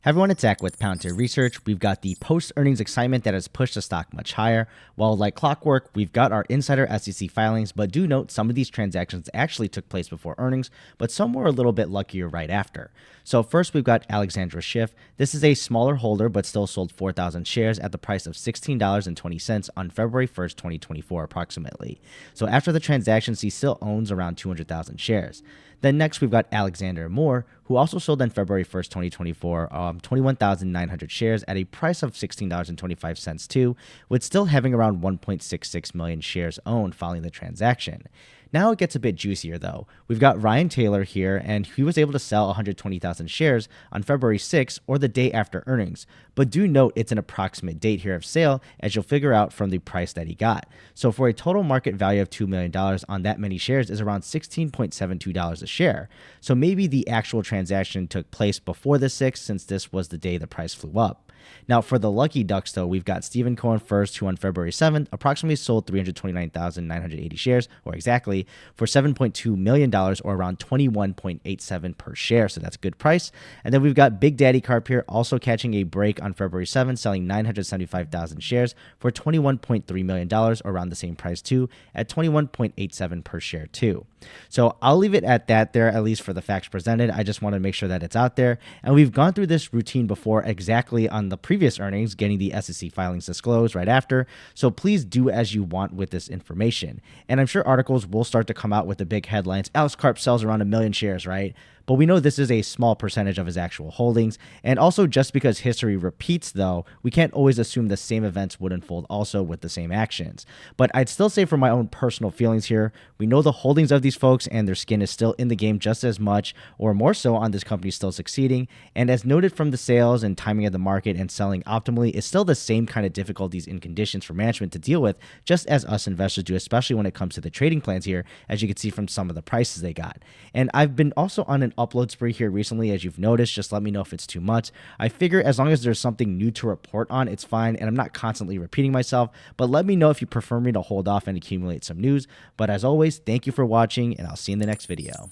Hi everyone, it's Zach with Palantir Research. We've got the post-earnings excitement that has pushed the stock much higher, while like clockwork, we've got our insider SEC filings, but do note some of these transactions actually took place before earnings, but some were a little bit luckier right after. So first we've got Alexandra Schiff. This is a smaller holder, but still sold 4,000 shares at the price of $16.20 on February 1st, 2024 approximately. So after the transactions, he still owns around 200,000 shares. Then next, we've got Alexander Moore, who also sold on February 1st, 2024, 21,900 shares at a price of $16.25 too, with still having around 1.66 million shares owned following the transaction. Now it gets a bit juicier though. We've got Ryan Taylor here, and he was able to sell 120,000 shares on February 6th or the day after earnings. But do note it's an approximate date here of sale, as you'll figure out from the price that he got. So for a total market value of $2 million on that many shares is around $16.72 a share. So maybe the actual transaction took place before the 6th, since this was the day the price flew up. Now, for the lucky ducks, though, we've got Stephen Cohen first, who on February 7th approximately sold 329,980 shares, or exactly, for $7.2 million, or around 21.87 per share. So that's a good price. And then we've got Big Daddy Karp here, also catching a break on February 7th, selling 975,000 shares for $21.3 million, or around the same price too, at 21.87 per share too. So I'll leave it at that there, at least for the facts presented. I just want to make sure that it's out there. And we've gone through this routine before exactly on the previous earnings, getting the SEC filings disclosed right after. So please do as you want with this information. And I'm sure articles will start to come out with the big headlines. Alex Karp sells around 1 million shares, right? But we know this is a small percentage of his actual holdings. And also, just because history repeats, though, we can't always assume the same events would unfold also with the same actions. But I'd still say, for my own personal feelings here, we know the holdings of these folks and their skin is still in the game just as much or more so on this company still succeeding. And as noted from the sales and timing of the market and selling optimally, is still the same kind of difficulties and conditions for management to deal with, just as us investors do, especially when it comes to the trading plans here, as you can see from some of the prices they got. And I've been also on an upload spree here recently, as you've noticed. Just let me know if it's too much. I figure as long as there's something new to report on, it's fine, and I'm not constantly repeating myself, but let me know if you prefer me to hold off and accumulate some news. But as always, thank you for watching, and I'll see you in the next video.